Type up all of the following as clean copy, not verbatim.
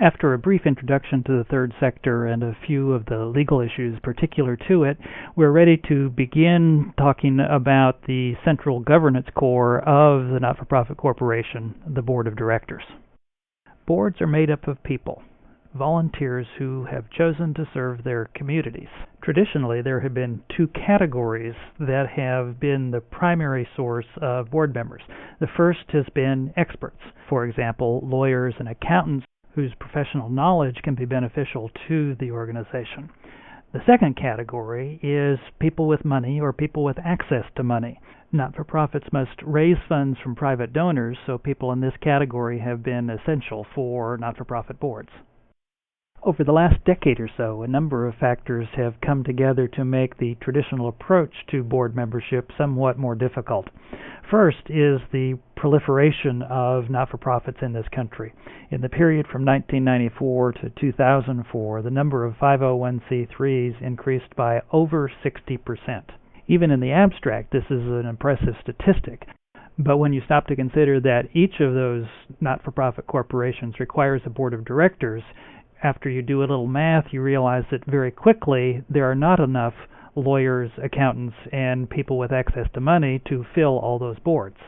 After a brief introduction to the third sector and a few of the legal issues particular to it, we're ready to begin talking about the central governance core of the not-for-profit corporation, the board of directors. Boards are made up of people, volunteers who have chosen to serve their communities. Traditionally, there have been two categories that have been the primary source of board members. The first has been experts, for example, lawyers and accountants whose professional knowledge can be beneficial to the organization. The second category is people with money or people with access to money. Not-for-profits must raise funds from private donors, so people in this category have been essential for not-for-profit boards. Over the last decade or so, a number of factors have come together to make the traditional approach to board membership somewhat more difficult. First is the proliferation of not-for-profits in this country. In the period from 1994 to 2004, the number of 501c3s increased by over 60%. Even in the abstract, this is an impressive statistic. But when you stop to consider that each of those not-for-profit corporations requires a board of directors, after you do a little math, you realize that very quickly there are not enough lawyers, accountants, and people with access to money to fill all those boards.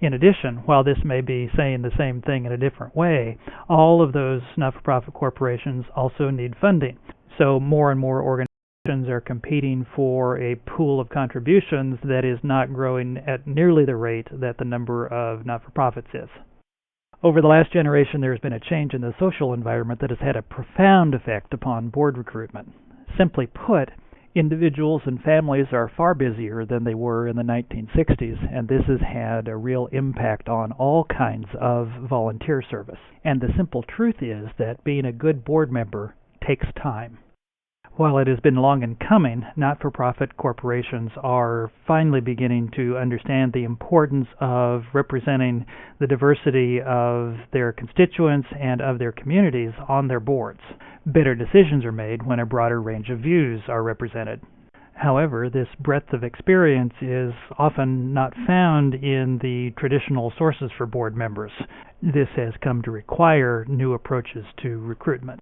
In addition, while this may be saying the same thing in a different way, all of those not-for-profit corporations also need funding. So more and more organizations are competing for a pool of contributions that is not growing at nearly the rate that the number of not-for-profits is. Over the last generation, there has been a change in the social environment that has had a profound effect upon board recruitment. Simply put, individuals and families are far busier than they were in the 1960s, and this has had a real impact on all kinds of volunteer service. And the simple truth is that being a good board member takes time. While it has been long in coming, not-for-profit corporations are finally beginning to understand the importance of representing the diversity of their constituents and of their communities on their boards. Better decisions are made when a broader range of views are represented. However, this breadth of experience is often not found in the traditional sources for board members. This has come to require new approaches to recruitment.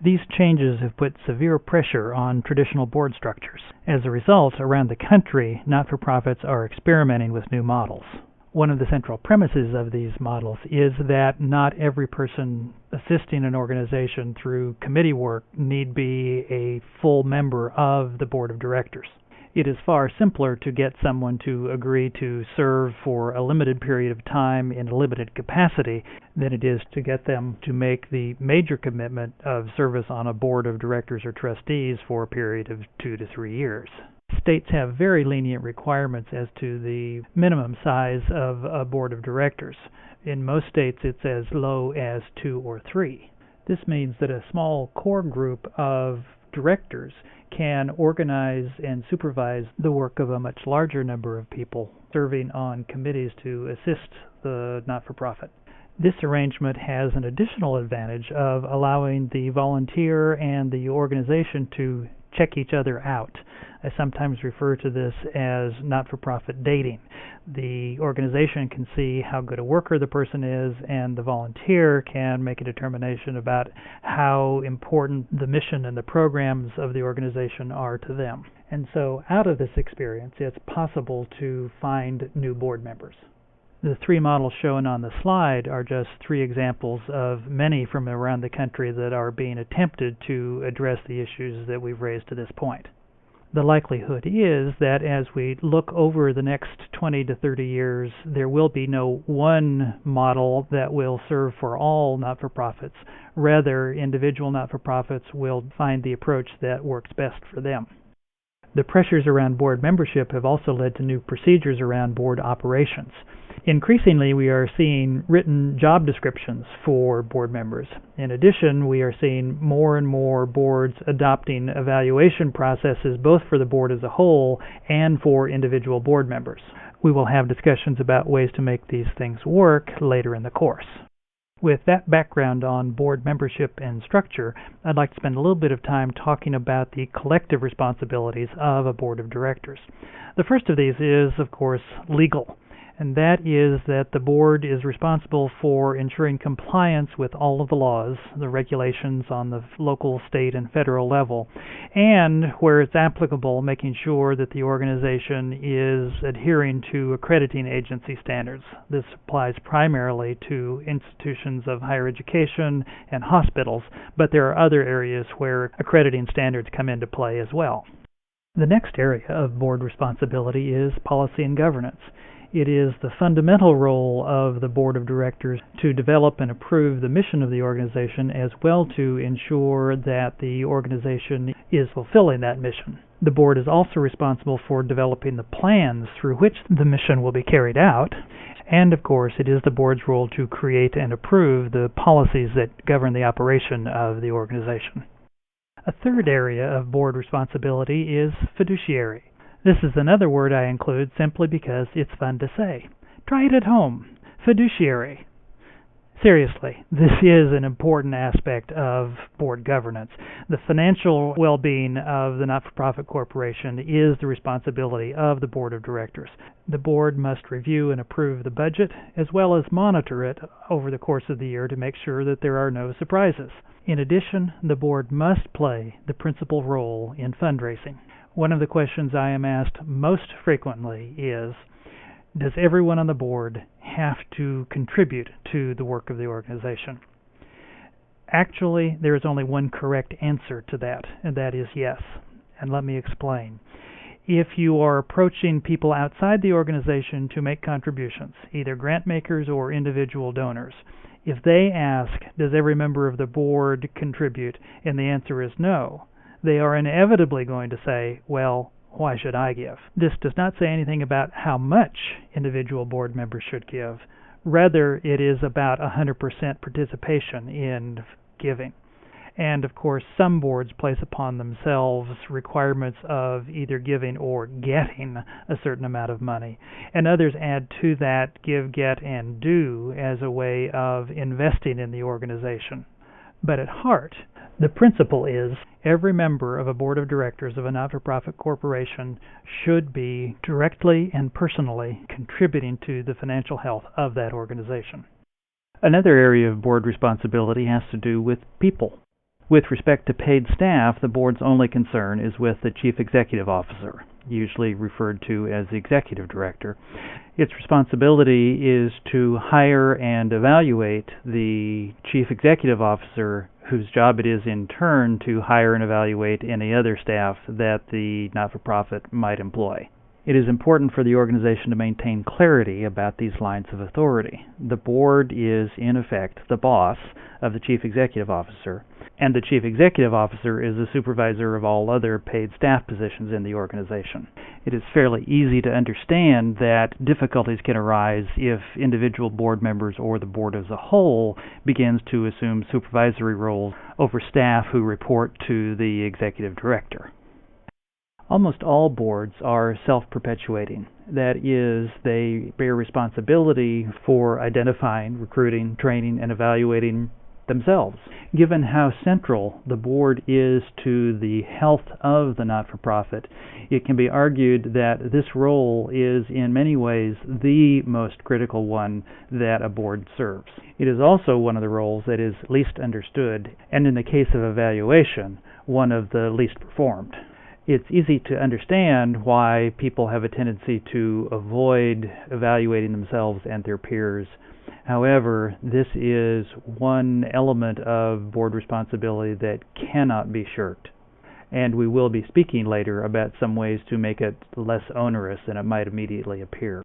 These changes have put severe pressure on traditional board structures. As a result, around the country, not-for-profits are experimenting with new models. One of the central premises of these models is that not every person assisting an organization through committee work need be a full member of the board of directors. It is far simpler to get someone to agree to serve for a limited period of time in a limited capacity than it is to get them to make the major commitment of service on a board of directors or trustees for a period of 2 to 3 years. States have very lenient requirements as to the minimum size of a board of directors. In most states, it's as low as 2 or 3. This means that a small core group of directors can organize and supervise the work of a much larger number of people serving on committees to assist the not-for-profit. This arrangement has an additional advantage of allowing the volunteer and the organization to check each other out. I sometimes refer to this as not-for-profit dating. The organization can see how good a worker the person is, and the volunteer can make a determination about how important the mission and the programs of the organization are to them. And so out of this experience, it's possible to find new board members. The 3 models shown on the slide are just 3 examples of many from around the country that are being attempted to address the issues that we've raised to this point. The likelihood is that as we look over the next 20 to 30 years, there will be no one model that will serve for all not-for-profits. Rather, individual not-for-profits will find the approach that works best for them. The pressures around board membership have also led to new procedures around board operations. Increasingly, we are seeing written job descriptions for board members. In addition, we are seeing more and more boards adopting evaluation processes both for the board as a whole and for individual board members. We will have discussions about ways to make these things work later in the course. With that background on board membership and structure, I'd like to spend a little bit of time talking about the collective responsibilities of a board of directors. The first of these is, of course, legal. and that is that the board is responsible for ensuring compliance with all of the laws, the regulations on the local, state, and federal level, and where it's applicable, making sure that the organization is adhering to accrediting agency standards. This applies primarily to institutions of higher education and hospitals, but there are other areas where accrediting standards come into play as well. The next area of board responsibility is policy and governance. It is the fundamental role of the board of directors to develop and approve the mission of the organization, as well to ensure that the organization is fulfilling that mission. The board is also responsible for developing the plans through which the mission will be carried out, and of course it is the board's role to create and approve the policies that govern the operation of the organization. A third area of board responsibility is fiduciary. This is another word I include simply because it's fun to say. Try it at home. Fiduciary. Seriously, this is an important aspect of board governance. The financial well-being of the not-for-profit corporation is the responsibility of the board of directors. The board must review and approve the budget, as well as monitor it over the course of the year to make sure that there are no surprises. In addition, the board must play the principal role in fundraising. One of the questions I am asked most frequently is, does everyone on the board have to contribute to the work of the organization? Actually, there is only one correct answer to that, and that is yes. And let me explain. If you are approaching people outside the organization to make contributions, either grant makers or individual donors, if they ask, does every member of the board contribute, and the answer is no, they are inevitably going to say, well, why should I give? This does not say anything about how much individual board members should give. Rather, it is about 100% participation in giving. And of course, some boards place upon themselves requirements of either giving or getting a certain amount of money. And others add to that give, get, and do as a way of investing in the organization. But at heart, the principle is every member of a board of directors of a not-for-profit corporation should be directly and personally contributing to the financial health of that organization. Another area of board responsibility has to do with people. With respect to paid staff, the board's only concern is with the chief executive officer, usually referred to as the executive director. Its responsibility is to hire and evaluate the chief executive officer, whose job it is in turn to hire and evaluate any other staff that the not-for-profit might employ. It is important for the organization to maintain clarity about these lines of authority. The board is, in effect, the boss of the chief executive officer, and the chief executive officer is the supervisor of all other paid staff positions in the organization. It is fairly easy to understand that difficulties can arise if individual board members or the board as a whole begins to assume supervisory roles over staff who report to the executive director. Almost all boards are self-perpetuating. That is, they bear responsibility for identifying, recruiting, training, and evaluating themselves. Given how central the board is to the health of the not-for-profit, it can be argued that this role is in many ways the most critical one that a board serves. It is also one of the roles that is least understood, and in the case of evaluation, one of the least performed. It's easy to understand why people have a tendency to avoid evaluating themselves and their peers. However, this is one element of board responsibility that cannot be shirked. And we will be speaking later about some ways to make it less onerous than it might immediately appear.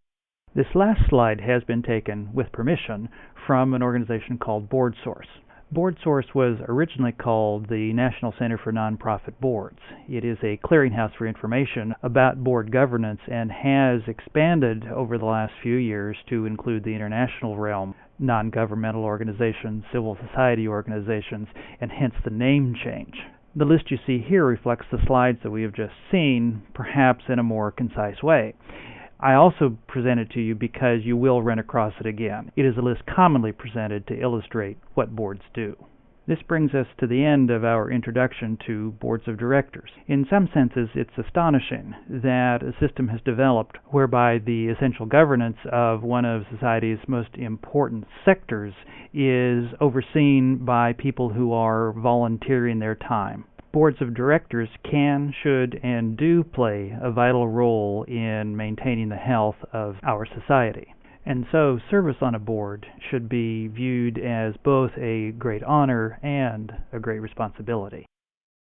This last slide has been taken, with permission, from an organization called BoardSource. BoardSource was originally called the National Center for Nonprofit Boards. It is a clearinghouse for information about board governance and has expanded over the last few years to include the international realm, non-governmental organizations, civil society organizations, and hence the name change. The list you see here reflects the slides that we have just seen, perhaps in a more concise way. I also present it to you because you will run across it again. It is a list commonly presented to illustrate what boards do. This brings us to the end of our introduction to boards of directors. In some senses, it's astonishing that a system has developed whereby the essential governance of one of society's most important sectors is overseen by people who are volunteering their time. Boards of directors can, should, and do play a vital role in maintaining the health of our society. And so service on a board should be viewed as both a great honor and a great responsibility.